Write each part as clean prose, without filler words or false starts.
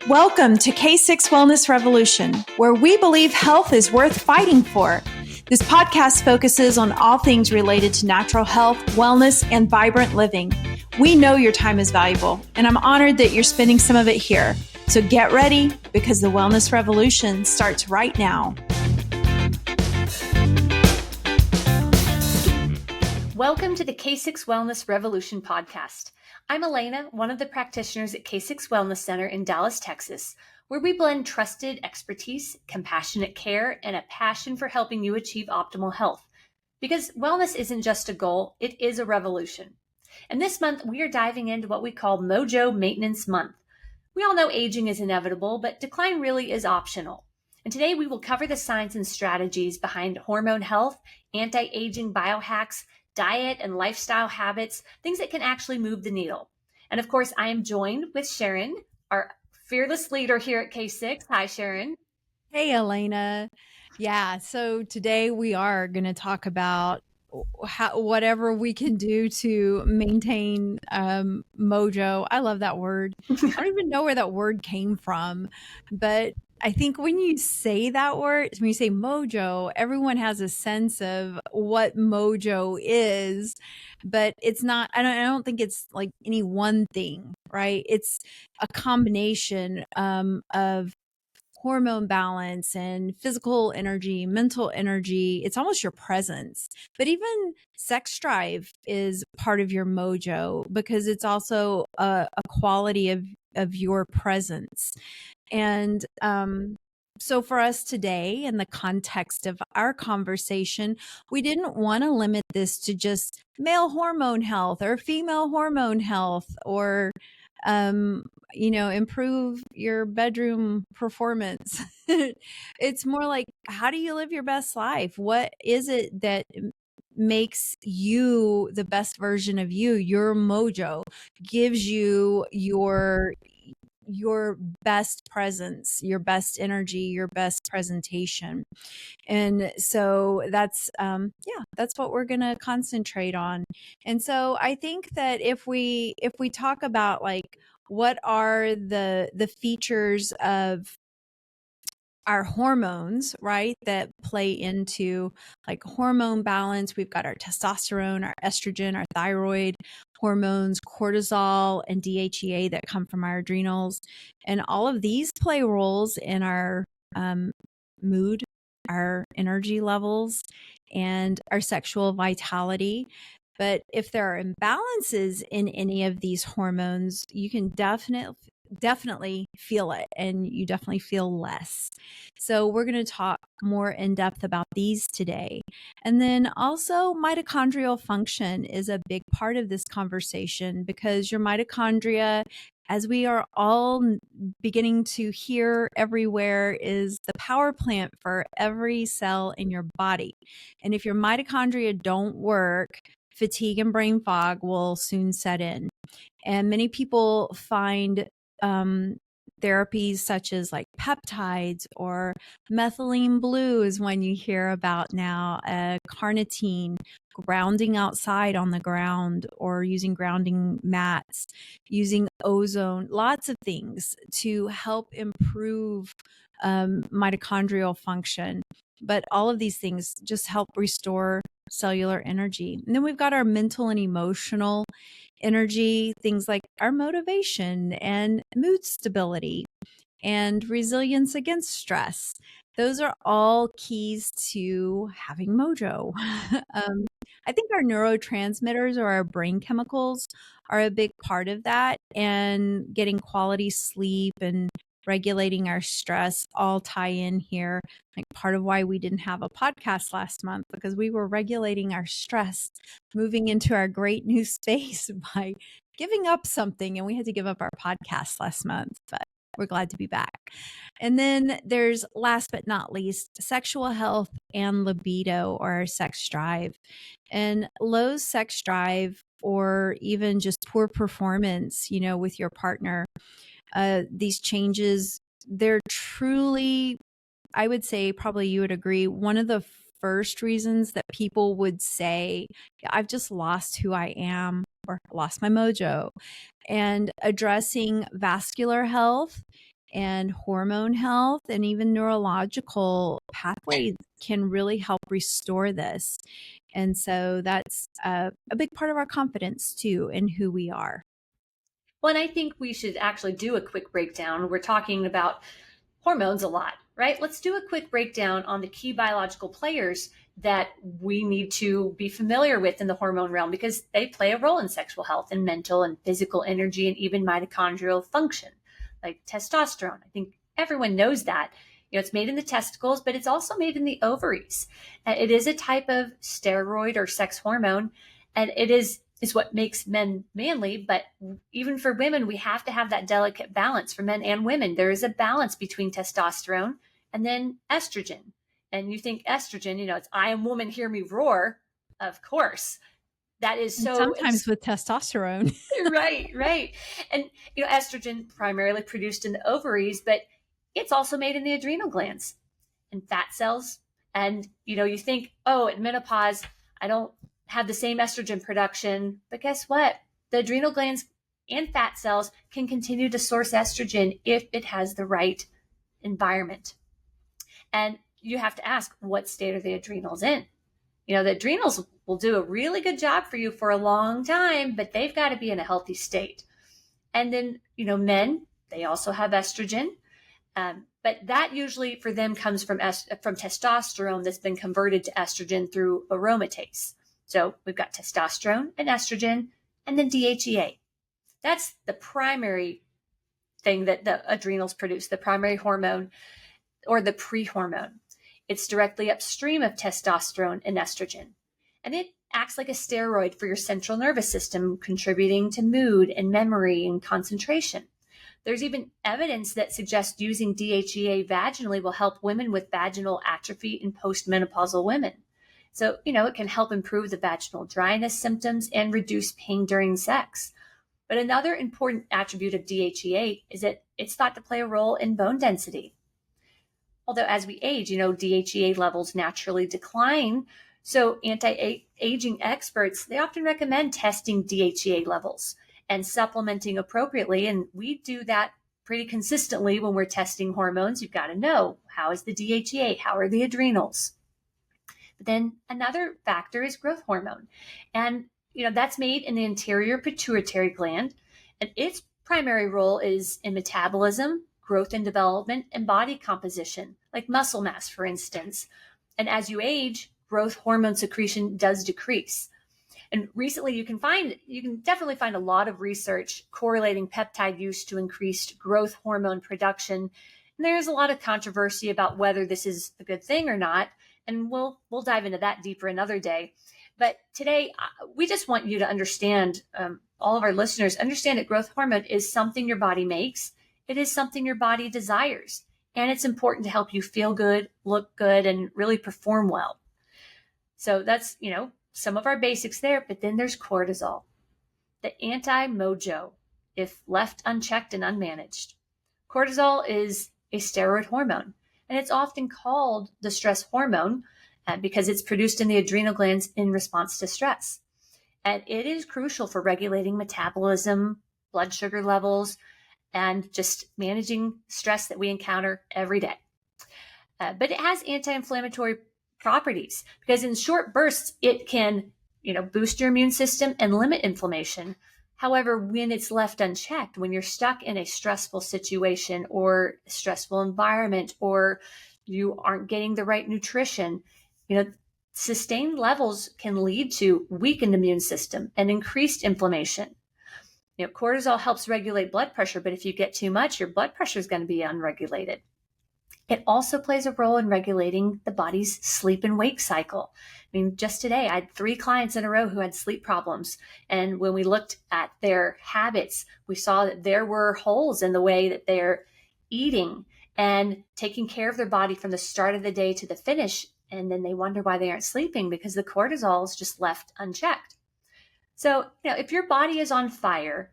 Welcome to K6 Wellness Revolution, where we believe health is worth fighting for. This podcast focuses on all things related to natural health, wellness, and vibrant living. We know your time is valuable, and I'm honored that you're spending some of it here. So get ready, because the Wellness Revolution starts right now. Welcome to the K6 Wellness Revolution podcast. I'm Elena, one of the practitioners at K6 Wellness Center in Dallas, Texas, where we blend trusted expertise, compassionate care, and a passion for helping you achieve optimal health. Because wellness isn't just a goal, it is a revolution. And this month, we are diving into what we call Mojo Maintenance Month. We all know aging is inevitable, but decline really is optional. And today we will cover the science and strategies behind hormone health, anti-aging biohacks, diet and lifestyle habits, things that can actually move the needle. And of course, I am joined with Sharon, our fearless leader here at K6. Hi, Sharon. Hey, Elena. Yeah, so today we are going to talk about whatever we can do to maintain mojo. I love that word. I don't even know where that word came from, but I think when you say that word, when you say mojo, everyone has a sense of what mojo is, but it's not, I don't think it's like any one thing, right? It's a combination of hormone balance and physical energy, mental energy. It's almost your presence. But even sex drive is part of your mojo because it's also a quality of your presence. And so for us today, in the context of our conversation, we didn't want to limit this to just male hormone health or female hormone health or improve your bedroom performance. It's more like, how do you live your best life? What is it that makes you the best version of you? Your mojo gives you your best presence, your best energy, your best presentation. And so that's what we're going to concentrate on. And so I think that if we talk about like what are the features of our hormones, right, that play into like hormone balance, we've got our testosterone, our estrogen, our thyroid hormones, cortisol, and DHEA that come from our adrenals. And all of these play roles in our mood, our energy levels, and our sexual vitality. But if there are imbalances in any of these hormones, you can definitely feel it, and you definitely feel less. So we're going to talk more in depth about these today. And then also mitochondrial function is a big part of this conversation, because your mitochondria, as we are all beginning to hear everywhere, is the power plant for every cell in your body. And if your mitochondria don't work, fatigue and brain fog will soon set in. And many people find therapies such as like peptides or methylene blue is one you hear about now, carnitine, grounding outside on the ground, or using grounding mats, using ozone, lots of things to help improve mitochondrial function. But all of these things just help restore cellular energy. And then we've got our mental and emotional energy, things like our motivation and mood stability and resilience against stress. Those are all keys to having mojo. I think our neurotransmitters, or our brain chemicals, are a big part of that, and getting quality sleep and regulating our stress all tie in here. Like part of why we didn't have a podcast last month, because we were regulating our stress, moving into our great new space by giving up something, and we had to give up our podcast last month, but we're glad to be back. And then there's, last but not least, sexual health and libido, or our sex drive. And low sex drive, or even just poor performance, with your partner, these changes, they're truly, I would say, probably you would agree, one of the first reasons that people would say, I've just lost who I am, or lost my mojo. And addressing vascular health and hormone health and even neurological pathways can really help restore this. And so that's a big part of our confidence too in who we are. Well, and I think we should actually do a quick breakdown. We're talking about hormones a lot, right? Let's do a quick breakdown on the key biological players that we need to be familiar with in the hormone realm, because they play a role in sexual health and mental and physical energy and even mitochondrial function, like testosterone. I think everyone knows that. It's made in the testicles, but it's also made in the ovaries. It is a type of steroid or sex hormone, and it is what makes men manly. But even for women, we have to have that delicate balance. For men and women, there is a balance between testosterone and then estrogen. And you think estrogen, it's I am woman, hear me roar. Of course. That is so. Sometimes with testosterone. Right. And, estrogen primarily produced in the ovaries, but it's also made in the adrenal glands and fat cells. And, you think, oh, at menopause, I don't have the same estrogen production. But guess what? The adrenal glands and fat cells can continue to source estrogen if it has the right environment. And you have to ask, what state are the adrenals in? The adrenals will do a really good job for you for a long time, but they've got to be in a healthy state. And then, men, they also have estrogen. But that usually for them comes from testosterone that's been converted to estrogen through aromatase. So we've got testosterone and estrogen, and then DHEA. That's the primary thing that the adrenals produce, the primary hormone or the pre-hormone. It's directly upstream of testosterone and estrogen, and it acts like a steroid for your central nervous system, contributing to mood and memory and concentration. There's even evidence that suggests using DHEA vaginally will help women with vaginal atrophy in postmenopausal women. So, it can help improve the vaginal dryness symptoms and reduce pain during sex. But another important attribute of DHEA is that it's thought to play a role in bone density. Although as we age, DHEA levels naturally decline. So anti-aging experts, they often recommend testing DHEA levels and supplementing appropriately. And we do that pretty consistently when we're testing hormones. You've got to know, how is the DHEA? How are the adrenals? But then another factor is growth hormone. And, that's made in the anterior pituitary gland. And its primary role is in metabolism, growth and development, and body composition, like muscle mass, for instance. And as you age, growth hormone secretion does decrease. And recently you can definitely find a lot of research correlating peptide use to increased growth hormone production. And there's a lot of controversy about whether this is a good thing or not. And we'll dive into that deeper another day. But today, we just want you to understand, all of our listeners, understand that growth hormone is something your body makes. It is something your body desires. And it's important to help you feel good, look good, and really perform well. So that's, some of our basics there. But then there's cortisol, the anti-mojo, if left unchecked and unmanaged. Cortisol is a steroid hormone, and it's often called the stress hormone because it's produced in the adrenal glands in response to stress. And it is crucial for regulating metabolism, blood sugar levels, and just managing stress that we encounter every day. But it has anti-inflammatory properties because in short bursts, it can, boost your immune system and limit inflammation. However, when it's left unchecked, when you're stuck in a stressful situation or stressful environment, or you aren't getting the right nutrition, sustained levels can lead to weakened immune system and increased inflammation. Cortisol helps regulate blood pressure, but if you get too much, your blood pressure is going to be unregulated. It also plays a role in regulating the body's sleep and wake cycle. Just today, I had 3 clients in a row who had sleep problems. And when we looked at their habits, we saw that there were holes in the way that they're eating and taking care of their body from the start of the day to the finish. And then they wonder why they aren't sleeping because the cortisol is just left unchecked. So, if your body is on fire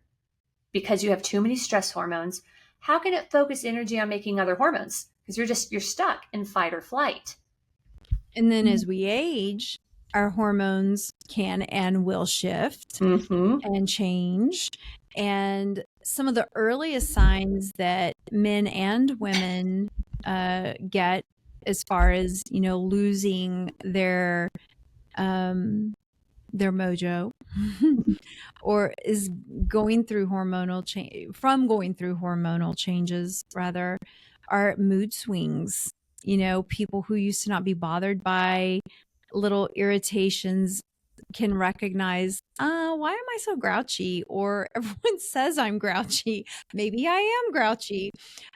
because you have too many stress hormones, how can it focus energy on making other hormones? Because you're stuck in fight or flight. And then as we age, our hormones can and will shift and change. And some of the earliest signs that men and women get as far as, losing their mojo or is going through hormonal changes rather, are mood swings. People who used to not be bothered by little irritations can recognize, why am I so grouchy? Or everyone says I'm grouchy. Maybe I am grouchy.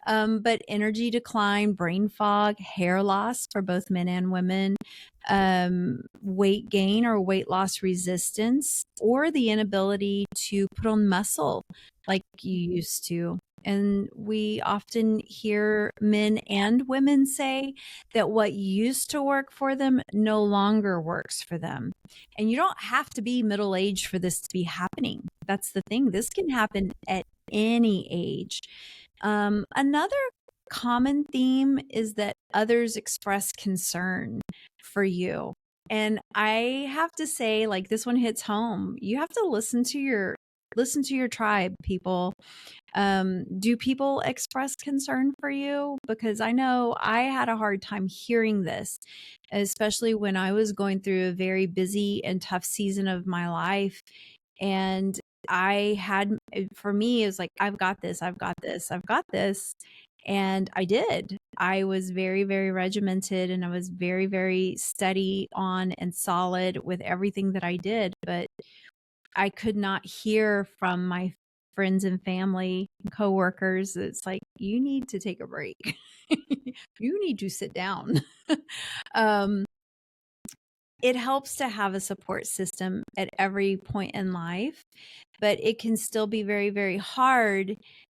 But energy decline, brain fog, hair loss for both men and women, weight gain or weight loss resistance, or the inability to put on muscle like you used to. And we often hear men and women say that what used to work for them no longer works for them. And you don't have to be middle aged for this to be happening. That's the thing. This can happen at any age. Another common theme is that others express concern for you. And I have to say, like, this one hits home. You have to listen to your tribe, people. Do people express concern for you? Because I know I had a hard time hearing this, especially when I was going through a very busy and tough season of my life. And for me, it was like, I've got this, I've got this, I've got this. And I did. I was very, very regimented, and I was very, very steady on and solid with everything that I did. But I could not hear from my friends and family and coworkers. It's like, you need to take a break. You need to sit down. um, it helps to have a support system at every point in life, but it can still be very, very hard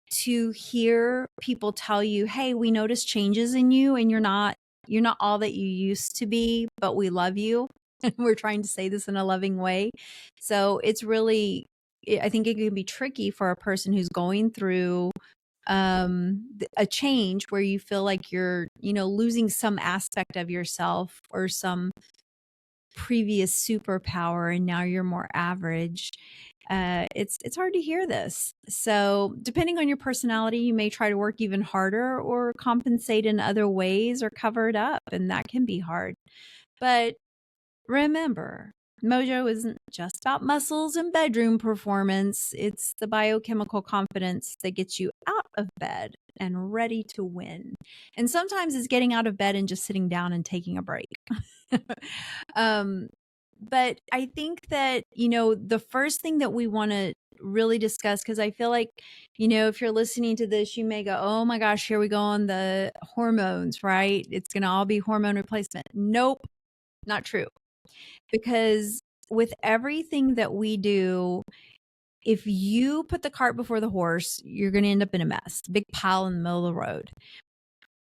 to hear people tell you, hey, we notice changes in you and you're not all that you used to be, but we love you. And we're trying to say this in a loving way. So it's really, I think it can be tricky for a person who's going through a change where you feel like you're, losing some aspect of yourself or some previous superpower, and now you're more average. It's hard to hear this. So depending on your personality, you may try to work even harder or compensate in other ways or cover it up, and that can be hard. But remember, Mojo isn't just about muscles and bedroom performance. It's the biochemical confidence that gets you out of bed and ready to win. And sometimes it's getting out of bed and just sitting down and taking a break. But I think that, the first thing that we want to really discuss, because I feel like, if you're listening to this, you may go, oh my gosh, here we go on the hormones, right? It's going to all be hormone replacement. Nope, not true. Because with everything that we do, if you put the cart before the horse, you're going to end up in a mess, big pile in the middle of the road.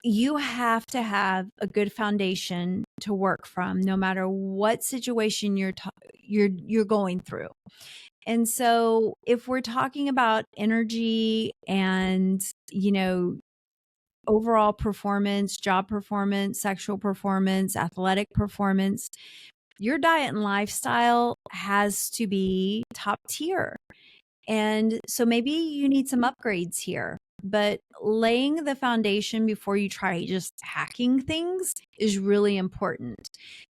You have to have a good foundation to work from, no matter what situation you're going through. And so if we're talking about energy and, overall performance, job performance, sexual performance, athletic performance, your diet and lifestyle has to be top tier. And so maybe you need some upgrades here, but laying the foundation before you try just hacking things is really important,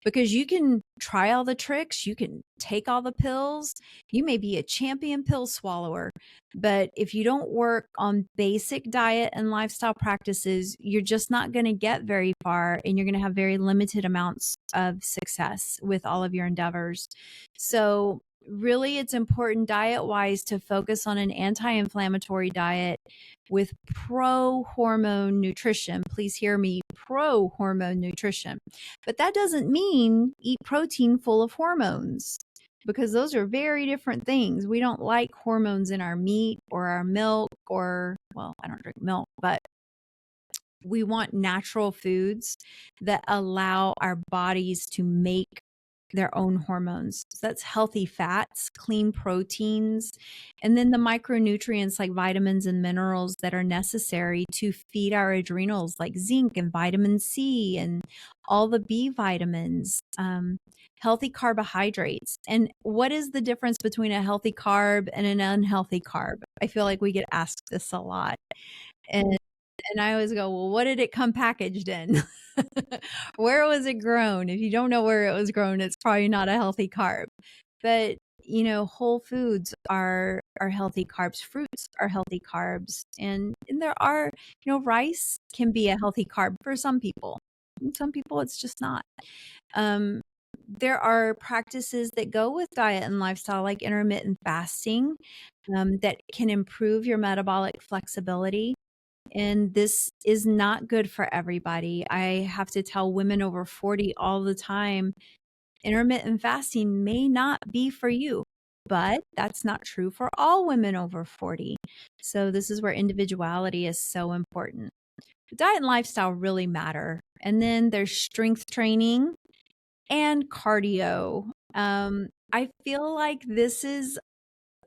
because you can try all the tricks, you can take all the pills, you may be a champion pill swallower, but if you don't work on basic diet and lifestyle practices, you're just not going to get very far, and you're going to have very limited amounts of success with all of your endeavors. So really, it's important diet-wise to focus on an anti-inflammatory diet with pro-hormone nutrition. Please hear me, pro-hormone nutrition. But that doesn't mean eat protein full of hormones, because those are very different things. We don't like hormones in our meat or our milk, or, well, I don't drink milk, but we want natural foods that allow our bodies to make their own hormones. So that's healthy fats, clean proteins, and then the micronutrients like vitamins and minerals that are necessary to feed our adrenals, like zinc and vitamin C and all the B vitamins, healthy carbohydrates. And what is the difference between a healthy carb and an unhealthy carb? I feel like we get asked this a lot. And I always go, well, what did it come packaged in? Where was it grown? If you don't know where it was grown, it's probably not a healthy carb. But, whole foods are healthy carbs. Fruits are healthy carbs. And there are, rice can be a healthy carb for some people. And some people, it's just not. There are practices that go with diet and lifestyle, like intermittent fasting, that can improve your metabolic flexibility. And this is not good for everybody. I have to tell women over 40 all the time, intermittent fasting may not be for you, but that's not true for all women over 40. So this is where individuality is so important. Diet and lifestyle really matter. And then there's strength training and cardio. I feel like this is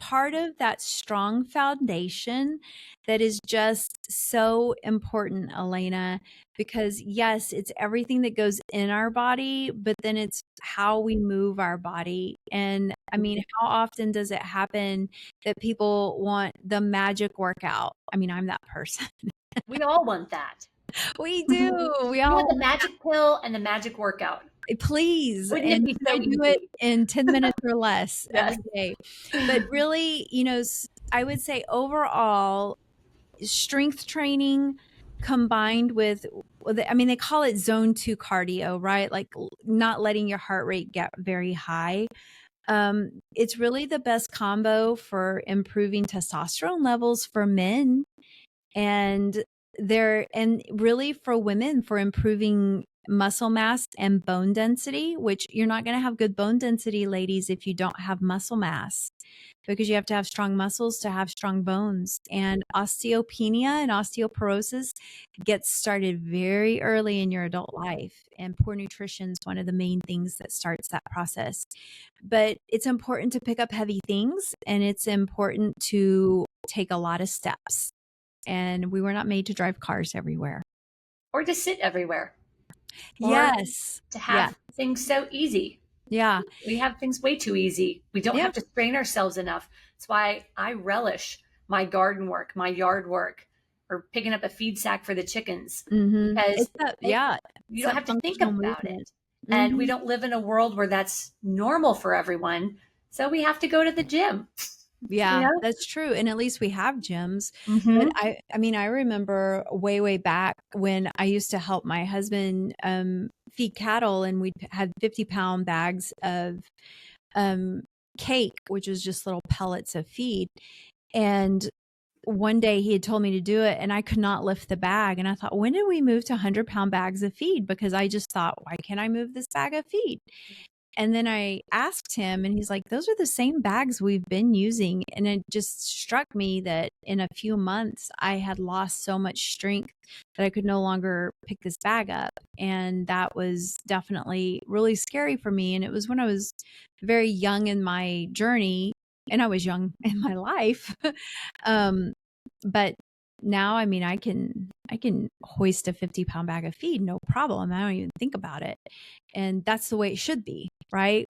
part of that strong foundation that is just so important, Elena, because yes, it's everything that goes in our body, but then it's how we move our body. And I mean, how often does it happen that people want the magic workout? I mean, I'm that person. We all want that. We do. We You all want the magic pill and the magic workout. please. Wouldn't And it be so I do it easy? in 10 minutes or less Yes. every day. But really, I would say overall, strength training combined with, I mean, they call it zone 2 cardio, right? Like not letting your heart rate get very high. It's really the best combo for improving testosterone levels for men, and really for women, for improving muscle mass and bone density, which you're not going to have good bone density, ladies, if you don't have muscle mass, because you have to have strong muscles to have strong bones. And osteopenia and osteoporosis gets started very early in your adult life. And poor nutrition is one of the main things that starts that process. But it's important to pick up heavy things, and it's important to take a lot of steps. And we were not made to drive cars everywhere. Or to sit everywhere. Or Yes. to have things so easy. Yeah. We have things way too easy. We don't have to strain ourselves enough. That's why I relish my garden work, my yard work, or picking up a feed sack for the chickens. Mm-hmm. Because you don't have to think about it. Mm-hmm. And we don't live in a world where that's normal for everyone. So we have to go to the gym. Yeah, that's true. And at least we have gyms. Mm-hmm. But I mean, I remember way back when I used to help my husband feed cattle, and we'd had 50-pound bags of cake, which was just little pellets of feed. And one day he had told me to do it, and I could not lift the bag. And I thought, when did we move to 100-pound bags of feed? Because I just thought, why can't I move this bag of feed? And then I asked him, and he's like, those are the same bags we've been using. And it just struck me that in a few months, I had lost so much strength that I could no longer pick this bag up. And that was definitely really scary for me. And it was when I was very young in my journey, and I was young in my life. But now, I mean, I can hoist a 50-pound bag of feed, no problem. I don't even think about it. And that's the way it should be, right?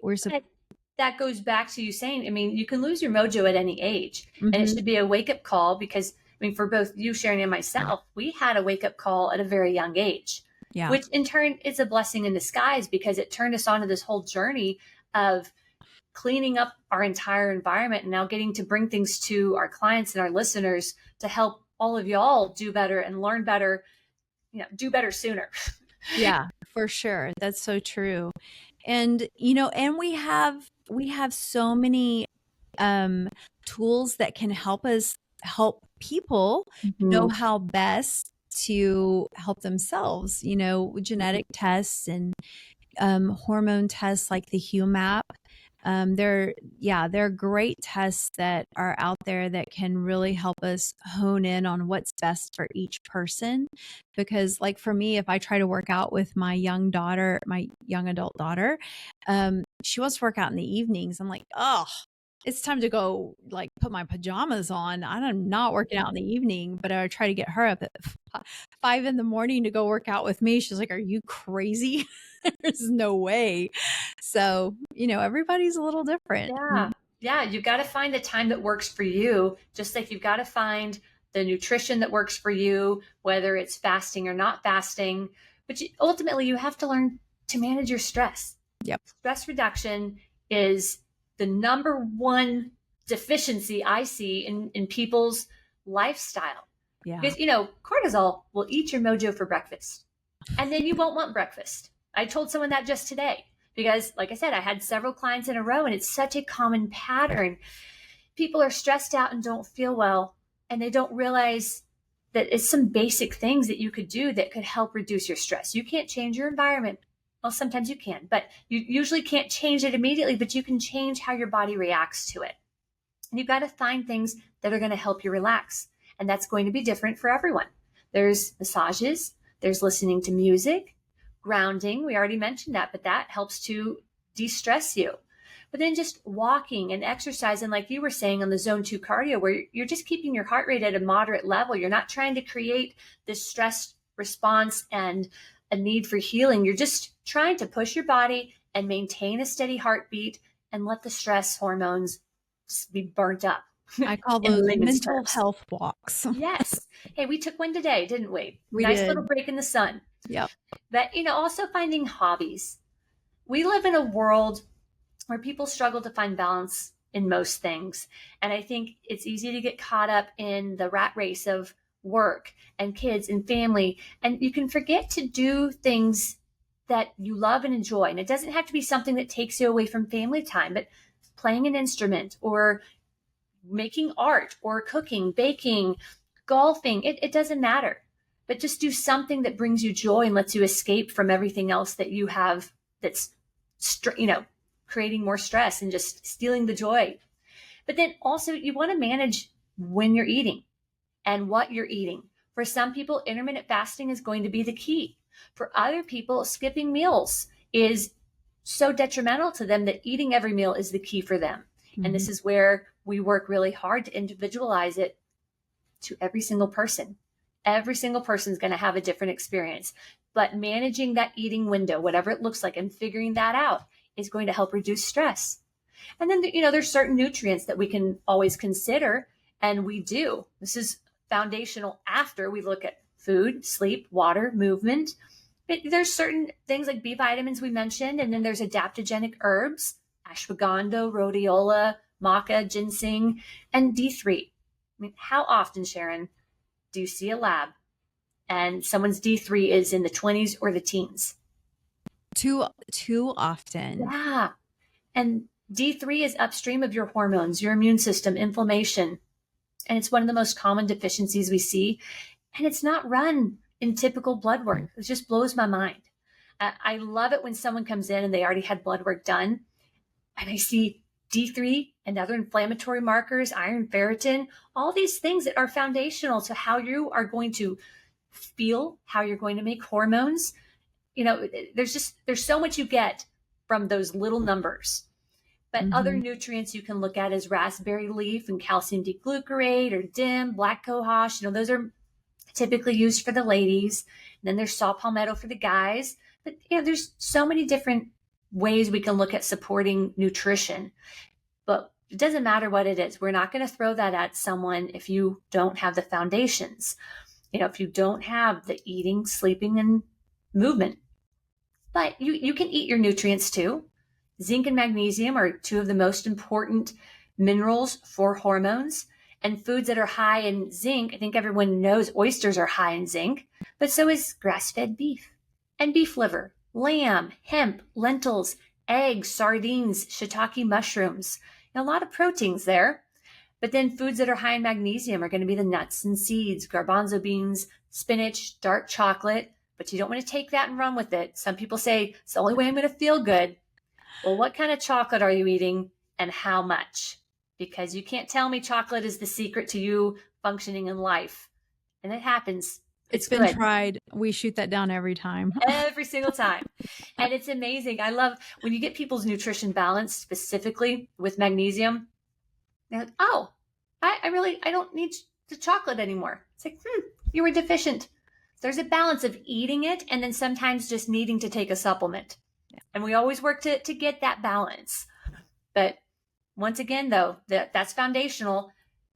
That goes back to you saying, I mean, you can lose your mojo at any age. Mm-hmm. And it should be a wake-up call, because, I mean, for both you, Sharon, and myself, we had a wake-up call at a very young age, which in turn is a blessing in disguise, because it turned us onto this whole journey of cleaning up our entire environment and now getting to bring things to our clients and our listeners to help all of y'all do better and learn better, do better sooner. Yeah, for sure. That's so true. And, and we have so many tools that can help us help people know how best to help themselves, genetic tests and hormone tests like the HUMAP. They're great tests that are out there that can really help us hone in on what's best for each person. Because like for me, if I try to work out with my young adult daughter, she wants to work out in the evenings. I'm like, oh, it's time to go like put my pajamas on. I'm not working out in the evening, but I try to get her up at 5 a.m. to go work out with me. She's like, are you crazy? There's no way. So, everybody's a little different. Yeah. Yeah. You've got to find the time that works for you. Just like you've got to find the nutrition that works for you, whether it's fasting or not fasting. But ultimately, you have to learn to manage your stress. Yep. Stress reduction is the number one deficiency I see in people's lifestyle. Yeah. Because, cortisol will eat your mojo for breakfast, and then you won't want breakfast. I told someone that just today because, like I said, I had several clients in a row, and it's such a common pattern. People are stressed out and don't feel well, and they don't realize that it's some basic things that you could do that could help reduce your stress. You can't change your environment. Well, sometimes you can, but you usually can't change it immediately, but you can change how your body reacts to it. And you've got to find things that are going to help you relax. And that's going to be different for everyone. There's massages, there's listening to music, grounding. We already mentioned that, but that helps to de-stress you. But then just walking and exercising, like you were saying on the zone 2 cardio, where you're just keeping your heart rate at a moderate level. You're not trying to create this stress response and a need for healing. You're just trying to push your body and maintain a steady heartbeat and let the stress hormones be burnt up. I call those mental health walks. Yes. Hey, we took one today, didn't we? We nice did. Little break in the sun. Yep. But, also finding hobbies. We live in a world where people struggle to find balance in most things. And I think it's easy to get caught up in the rat race of work and kids and family. And you can forget to do things that you love and enjoy. And it doesn't have to be something that takes you away from family time, but playing an instrument or making art or cooking, baking, golfing, it doesn't matter. But just do something that brings you joy and lets you escape from everything else that you have that's, creating more stress and just stealing the joy. But then also you want to manage when you're eating and what you're eating. For some people, intermittent fasting is going to be the key. For other people, skipping meals is so detrimental to them that eating every meal is the key for them. Mm-hmm. And this is where we work really hard to individualize it to every single person. Every single person is going to have a different experience. But managing that eating window, whatever it looks like, and figuring that out is going to help reduce stress. And then, there's certain nutrients that we can always consider, and we do. This is foundational after we look at food, sleep, water, movement. But there's certain things like B vitamins we mentioned, and then there's adaptogenic herbs, ashwagandha, rhodiola, maca, ginseng, and D3. I mean, how often, Sharon, do you see a lab and someone's D3 is in the 20s or the teens? Too often. Yeah. And D3 is upstream of your hormones, your immune system, inflammation. And it's one of the most common deficiencies we see. And it's not run in typical blood work. It just blows my mind. I love it when someone comes in and they already had blood work done. And I see D3 and other inflammatory markers, iron, ferritin, all these things that are foundational to how you are going to feel, how you're going to make hormones. There's so much you get from those little numbers. But Mm-hmm. Other nutrients you can look at is raspberry leaf and calcium D-glucarate or DIM, black cohosh. Those are typically used for the ladies. And then there's saw palmetto for the guys. But there's so many different ways we can look at supporting nutrition. But it doesn't matter what it is. We're not going to throw that at someone if you don't have the foundations. If you don't have the eating, sleeping, and movement. But you can eat your nutrients too. Zinc and magnesium are two of the most important minerals for hormones. And foods that are high in zinc, I think everyone knows oysters are high in zinc, but so is grass-fed beef and beef liver, lamb, hemp, lentils, eggs, sardines, shiitake mushrooms. A lot of proteins there. But then foods that are high in magnesium are going to be the nuts and seeds, garbanzo beans, spinach, dark chocolate. But you don't want to take that and run with it. Some people say it's the only way I'm going to feel good. Well, what kind of chocolate are you eating and how much? Because you can't tell me chocolate is the secret to you functioning in life. And it happens. It's It's been good tried. We shoot that down every time. every single time. And it's amazing. I love when you get people's nutrition balanced, specifically with magnesium. They're like, oh, I don't need the chocolate anymore. It's like, you were deficient. There's a balance of eating it and then sometimes just needing to take a supplement. Yeah. And we always work to get that balance. But once again, though, that's foundational.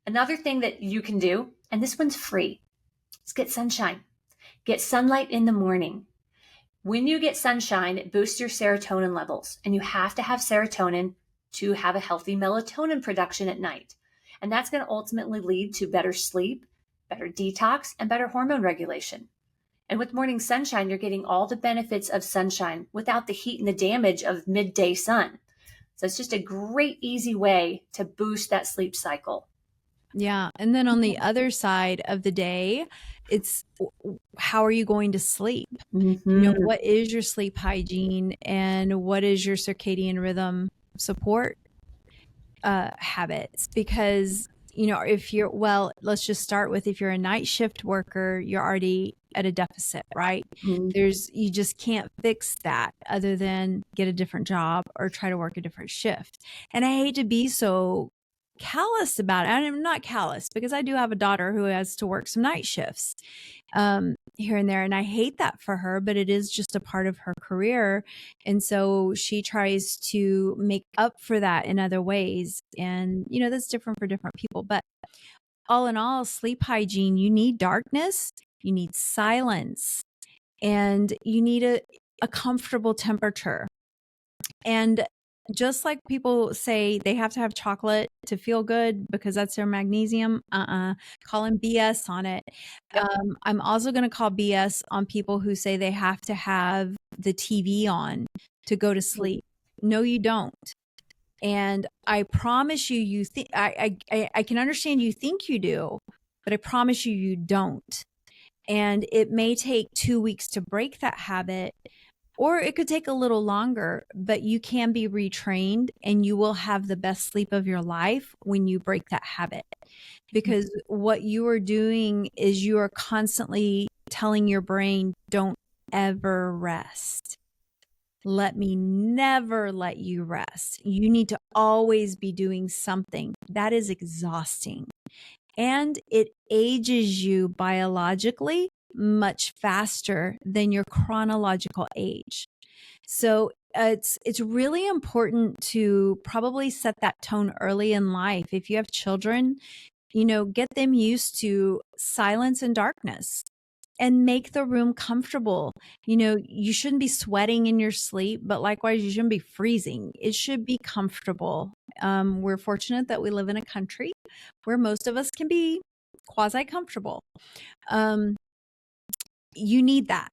Another thing that you can do, and this one's free, is get sunshine. Get sunlight in the morning. When you get sunshine, it boosts your serotonin levels. And you have to have serotonin to have a healthy melatonin production at night. And that's going to ultimately lead to better sleep, better detox, and better hormone regulation. And with morning sunshine, you're getting all the benefits of sunshine without the heat and the damage of midday sun. So it's just a great, easy way to boost that sleep cycle. Yeah. And then on the other side of the day, it's how are you going to sleep? What is your sleep hygiene and what is your circadian rhythm support habits? Because, if let's just start with, if you're a night shift worker, you're already at a deficit, right? You just can't fix that other than get a different job or try to work a different shift. And I hate to be so callous about it. I'm not callous because I do have a daughter who has to work some night shifts here and there. And I hate that for her, but it is just a part of her career. And so she tries to make up for that in other ways. And, that's different for different people. But all in all, sleep hygiene, you need darkness, you need silence, and you need a comfortable temperature. And just like people say they have to have chocolate to feel good because that's their magnesium, calling BS on it. I'm also going to call BS on people who say they have to have the TV on to go to sleep. No, you don't. And I promise you think I can understand you think you do, but I promise you don't. And it may take 2 weeks to break that habit. Or it could take a little longer, but you can be retrained and you will have the best sleep of your life when you break that habit. Because what you are doing is you are constantly telling your brain, don't ever rest. Let me never let you rest. You need to always be doing something. That is exhausting. And it ages you biologically much faster than your chronological age. So it's really important to probably set that tone early in life. If you have children, get them used to silence and darkness and make the room comfortable. You shouldn't be sweating in your sleep, but likewise, you shouldn't be freezing. It should be comfortable. We're fortunate that we live in a country where most of us can be quasi-comfortable. You need that.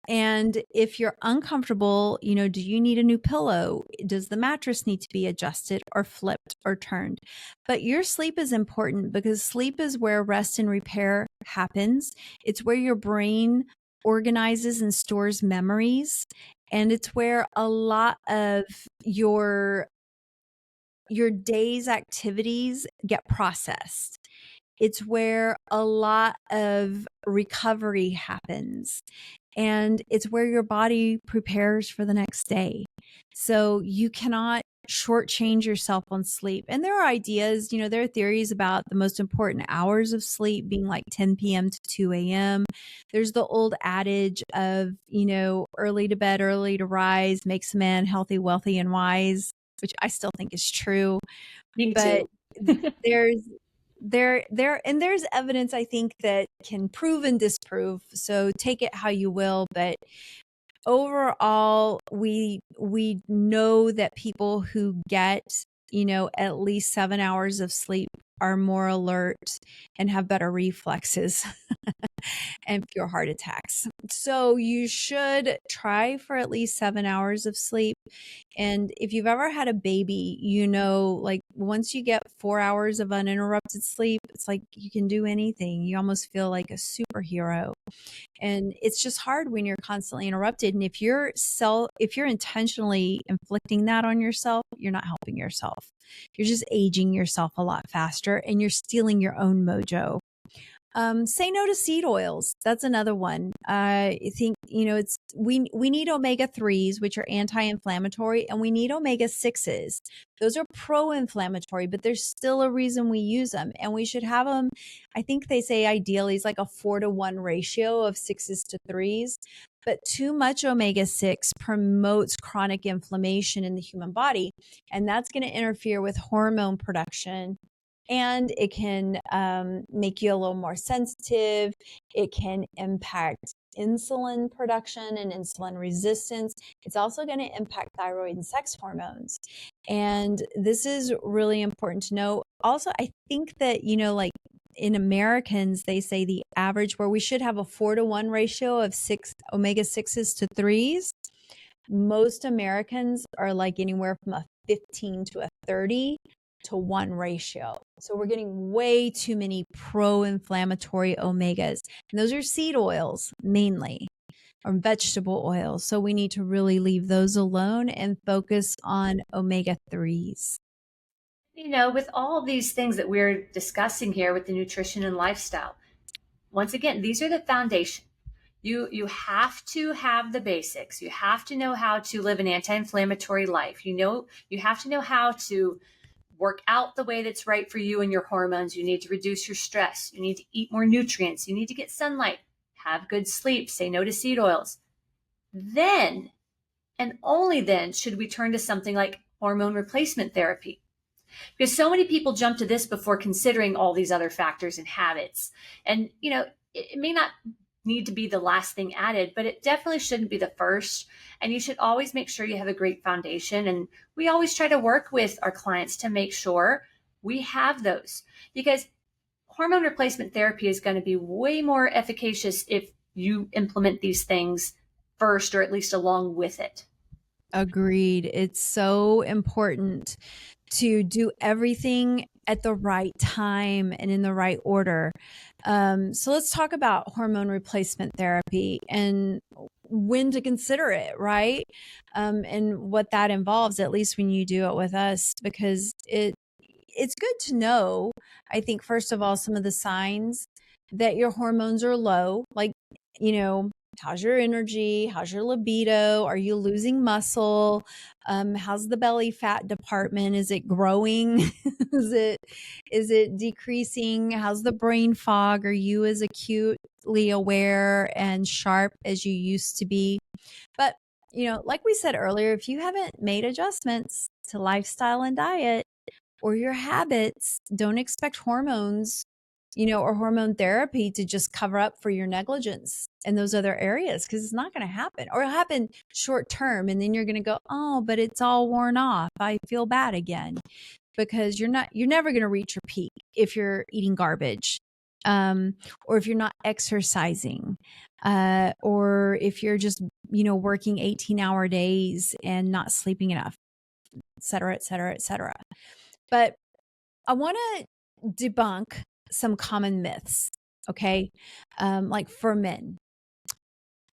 And if you're uncomfortable, do you need a new pillow? Does the mattress need to be adjusted or flipped or turned? But your sleep is important because sleep is where rest and repair happens. It's where your brain organizes and stores memories. And it's where a lot of your day's activities get processed. It's where a lot of recovery happens. And it's where your body prepares for the next day. So you cannot shortchange yourself on sleep. And there are ideas, there are theories about the most important hours of sleep being like 10 p.m. to 2 a.m. There's the old adage of, early to bed, early to rise makes a man healthy, wealthy, and wise, which I still think is true. Me but too. there's evidence I think that can prove and disprove. So take it how you will. But overall, we know that people who get, at least 7 hours of sleep are more alert and have better reflexes. and fewer heart attacks. So you should try for at least 7 hours of sleep. And if you've ever had a baby, like once you get 4 hours of uninterrupted sleep, it's like you can do anything. You almost feel like a superhero. And it's just hard when you're constantly interrupted. And if you're intentionally inflicting that on yourself, you're not helping yourself. You're just aging yourself a lot faster, and you're stealing your own mojo. Say no to seed oils. That's another one. I think, we need omega-3s, which are anti-inflammatory, and we need omega-6s. Those are pro-inflammatory, but there's still a reason we use them. And we should have them, I think they say ideally it's like a 4-to-1 ratio of 6s to 3s. But too much omega-6 promotes chronic inflammation in the human body. And that's going to interfere with hormone production. And it can make you a little more sensitive. It can impact insulin production and insulin resistance. It's also going to impact thyroid and sex hormones. And this is really important to know. Also, I think that, like in Americans, they say the average where we should have a 4-to-1 ratio of omega-6s to 3s. Most Americans are like anywhere from a 15 to a 30-to-1 ratio. So we're getting way too many pro-inflammatory omegas. And those are seed oils mainly, or vegetable oils. So we need to really leave those alone and focus on omega-3s. With all these things that we're discussing here with the nutrition and lifestyle, once again, these are the foundation. You have to have the basics. You have to know how to live an anti-inflammatory life. You have to know how to work out the way that's right for you and your hormones. You need to reduce your stress. You need to eat more nutrients. You need to get sunlight, have good sleep, say no to seed oils. Then, and only then, should we turn to something like hormone replacement therapy. Because so many people jump to this before considering all these other factors and habits. And, it may not need to be the last thing added, but it definitely shouldn't be the first. And you should always make sure you have a great foundation. And we always try to work with our clients to make sure we have those, because hormone replacement therapy is going to be way more efficacious if you implement these things first, or at least along with it. Agreed. It's so important to do everything at the right time and in the right order. So let's talk about hormone replacement therapy and when to consider it, right? And what that involves, at least when you do it with us, because it's good to know, I think, first of all, some of the signs that your hormones are low, like, how's your energy? How's your libido? Are you losing muscle? How's the belly fat department? Is it growing? is it decreasing? How's the brain fog? Are you as acutely aware and sharp as you used to be? But, like we said earlier, if you haven't made adjustments to lifestyle and diet or your habits, don't expect hormones, or hormone therapy to just cover up for your negligence in those other areas, because it's not going to happen, or it'll happen short term. And then you're going to go, oh, but it's all worn off. I feel bad again, because you're never going to reach your peak if you're eating garbage, or if you're not exercising, or if you're just, working 18-hour days and not sleeping enough, et cetera, et cetera, et cetera. But I want to debunk some common myths, okay? Like for men,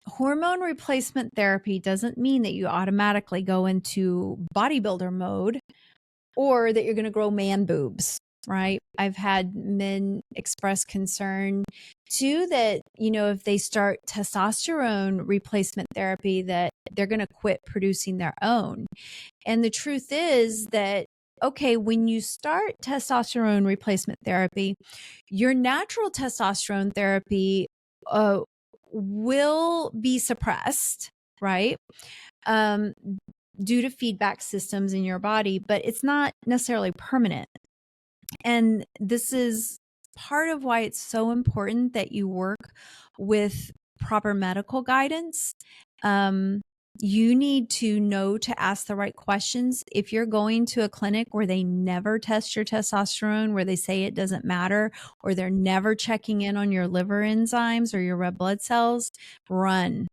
hormone replacement therapy doesn't mean that you automatically go into bodybuilder mode or that you're going to grow man boobs, right? I've had men express concern too that, if they start testosterone replacement therapy, that they're going to quit producing their own. And the truth is that, okay, when you start testosterone replacement therapy, your natural testosterone therapy will be suppressed, right? Due to feedback systems in your body, but it's not necessarily permanent. And this is part of why it's so important that you work with proper medical guidance. you need to know to ask the right questions. If you're going to a clinic where they never test your testosterone, where they say it doesn't matter, or they're never checking in on your liver enzymes or your red blood cells, run.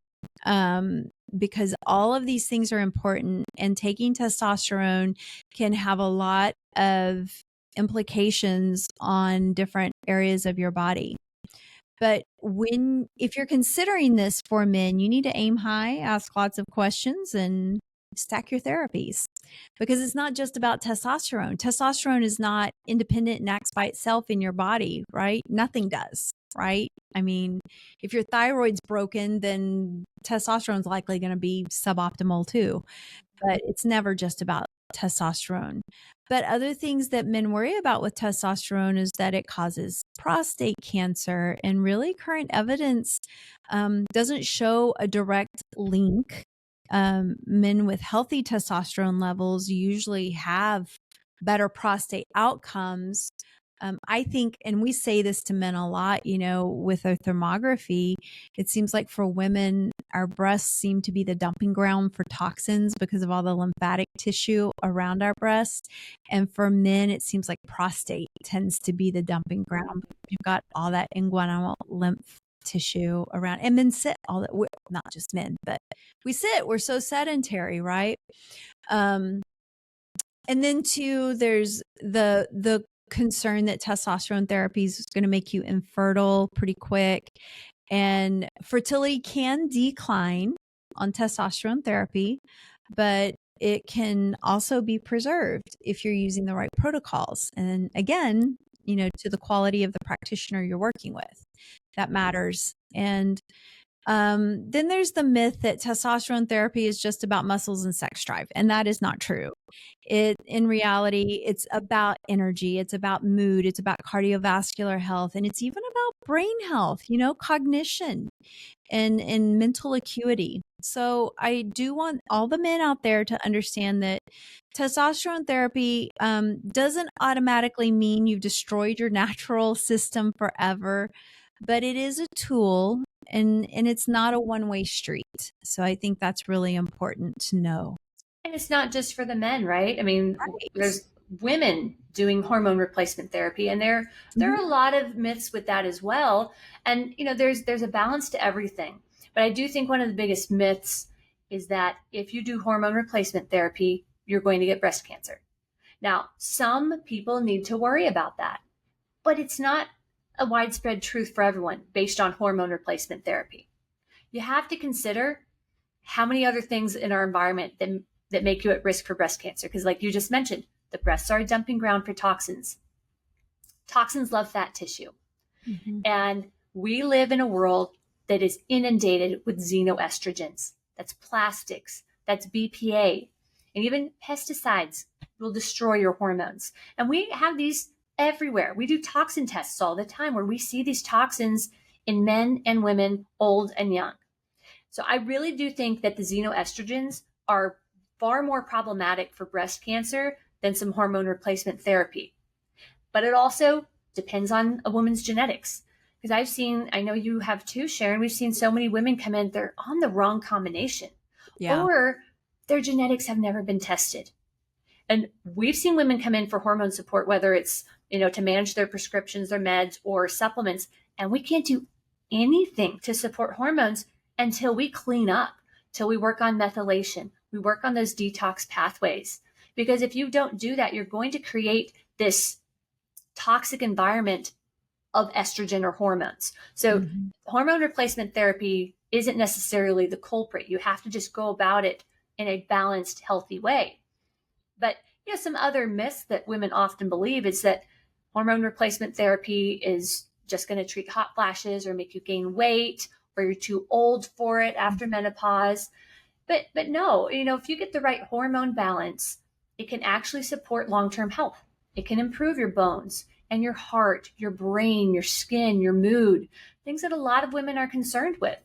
Because all of these things are important, and taking testosterone can have a lot of implications on different areas of your body. But if you're considering this for men, you need to aim high, ask lots of questions, and stack your therapies, because it's not just about testosterone. Testosterone is not independent and acts by itself in your body, right? Nothing does, right? I mean, if your thyroid's broken, then testosterone is likely going to be suboptimal too. But it's never just about testosterone. But other things that men worry about with testosterone is that it causes prostate cancer, and really current evidence doesn't show a direct link. Men with healthy testosterone levels usually have better prostate outcomes. I think, and we say this to men a lot, with our thermography, it seems like for women, our breasts seem to be the dumping ground for toxins because of all the lymphatic tissue around our breasts. And for men, it seems like prostate tends to be the dumping ground. You've got all that inguinal lymph tissue around, and men sit all that, not just men, but we're so sedentary, right? And then too, there's the concern that testosterone therapy is going to make you infertile pretty quick, and fertility can decline on testosterone therapy, but it can also be preserved if you're using the right protocols. And again, to the quality of the practitioner you're working with, that matters. And then there's the myth that testosterone therapy is just about muscles and sex drive, and that is not true. In reality, it's about energy, it's about mood, it's about cardiovascular health, and it's even about brain health, cognition and mental acuity. So I do want all the men out there to understand that testosterone therapy doesn't automatically mean you've destroyed your natural system forever, but it is a tool, and it's not a one-way street. So I think that's really important to know. And it's not just for the men, right? I mean, there's women doing hormone replacement therapy, and there are a lot of myths with that as well. And there's a balance to everything. But I do think one of the biggest myths is that if you do hormone replacement therapy, you're going to get breast cancer. Now, some people need to worry about that, but it's not a widespread truth for everyone based on hormone replacement therapy. You have to consider how many other things in our environment that make you at risk for breast cancer. Because like you just mentioned, the breasts are a dumping ground for toxins. Toxins love fat tissue. Mm-hmm. And we live in a world that is inundated with xenoestrogens. That's plastics, that's BPA, and even pesticides will destroy your hormones. And we have these everywhere. We do toxin tests all the time where we see these toxins in men and women, old and young. So I really do think that the xenoestrogens are far more problematic for breast cancer than some hormone replacement therapy. But it also depends on a woman's genetics. Because I know you have too, Sharon, we've seen so many women come in, they're on the wrong combination. Yeah. Or their genetics have never been tested. And we've seen women come in for hormone support, whether it's, to manage their prescriptions, their meds, or supplements, and we can't do anything to support hormones until we clean up, till we work on methylation, we work on those detox pathways. Because if you don't do that, you're going to create this toxic environment of estrogen or hormones. So hormone replacement therapy isn't necessarily the culprit. You have to just go about it in a balanced, healthy way. But some other myths that women often believe is that hormone replacement therapy is just going to treat hot flashes or make you gain weight, or you're too old for it after menopause. But no, if you get the right hormone balance, it can actually support long-term health. It can improve your bones and your heart, your brain, your skin, your mood, things that a lot of women are concerned with.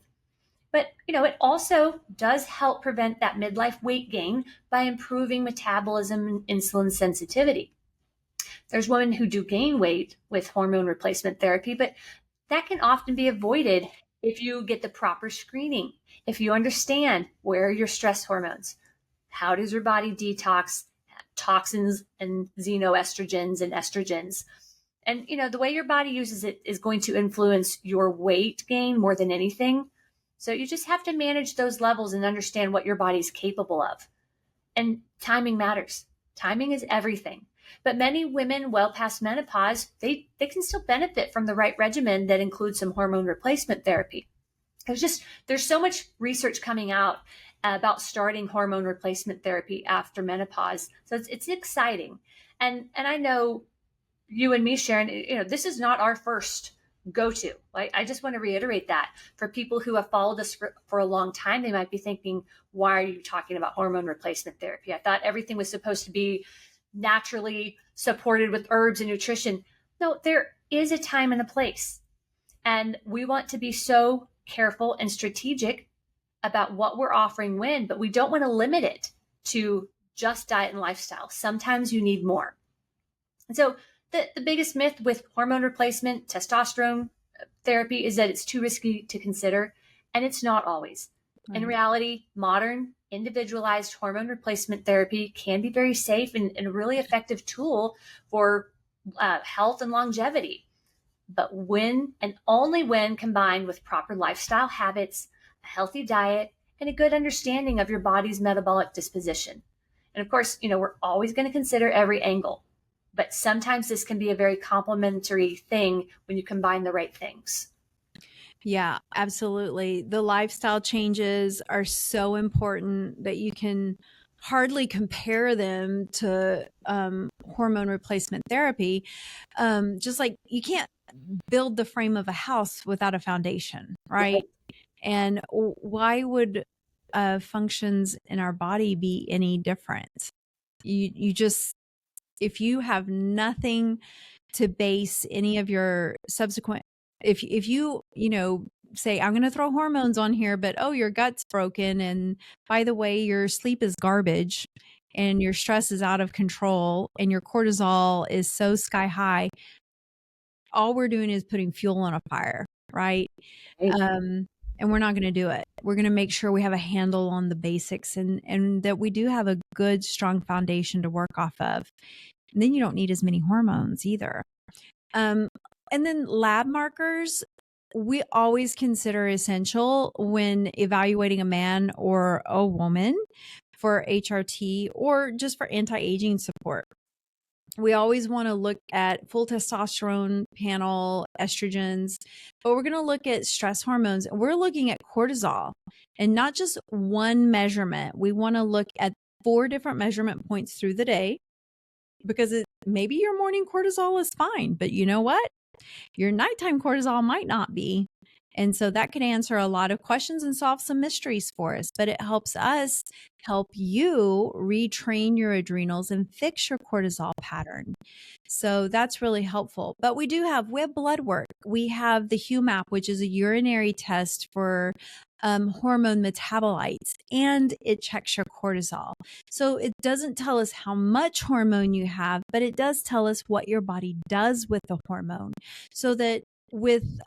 But, it also does help prevent that midlife weight gain by improving metabolism and insulin sensitivity. There's women who do gain weight with hormone replacement therapy, but that can often be avoided if you get the proper screening, if you understand where are your stress hormones, how does your body detox toxins and xenoestrogens and estrogens. And, the way your body uses it is going to influence your weight gain more than anything. So you just have to manage those levels and understand what your body's capable of. And timing matters. Timing is everything. But many women well past menopause, they can still benefit from the right regimen that includes some hormone replacement therapy. There's so much research coming out about starting hormone replacement therapy after menopause. So it's exciting. And I know you and me, Sharon, this is not our first go-to. I just want to reiterate that for people who have followed us for a long time, they might be thinking, why are you talking about hormone replacement therapy? I thought everything was supposed to be naturally supported with herbs and nutrition. No, there is a time and a place. And we want to be so careful and strategic about what we're offering when, but we don't want to limit it to just diet and lifestyle. Sometimes you need more. And so the biggest myth with hormone replacement, testosterone therapy is that it's too risky to consider, and it's not always. In reality, modern individualized hormone replacement therapy can be very safe and a really effective tool for health and longevity. But when and only when combined with proper lifestyle habits, a healthy diet, and a good understanding of your body's metabolic disposition. And of course, we're always going to consider every angle, but sometimes this can be a very complementary thing when you combine the right things. Yeah, absolutely. The lifestyle changes are so important that you can hardly compare them to hormone replacement therapy. Just like you can't build the frame of a house without a foundation, right? And why would functions in our body be any different? You just, if you have nothing to base any of your subsequent, if you say, I'm going to throw hormones on here, but oh, your gut's broken, and by the way, your sleep is garbage and your stress is out of control and your cortisol is so sky high, all we're doing is putting fuel on a fire, right? And we're not going to do it. We're going to make sure we have a handle on the basics and that we do have a good, strong foundation to work off of. And then you don't need as many hormones either. And then lab markers, we always consider essential when evaluating a man or a woman for HRT or just for anti-aging support. We always want to look at full testosterone panel, estrogens, but we're going to look at stress hormones. We're looking at cortisol and not just one measurement. We want to look at 4 different measurement points through the day because maybe your morning cortisol is fine, but you know what? Your nighttime cortisol might not be. And so that could answer a lot of questions and solve some mysteries for us, but it helps us help you retrain your adrenals and fix your cortisol pattern. So that's really helpful. But we have blood work. We have the HUMAP, which is a urinary test for hormone metabolites, and it checks your cortisol. So it doesn't tell us how much hormone you have, but it does tell us what your body does with the hormone. So that with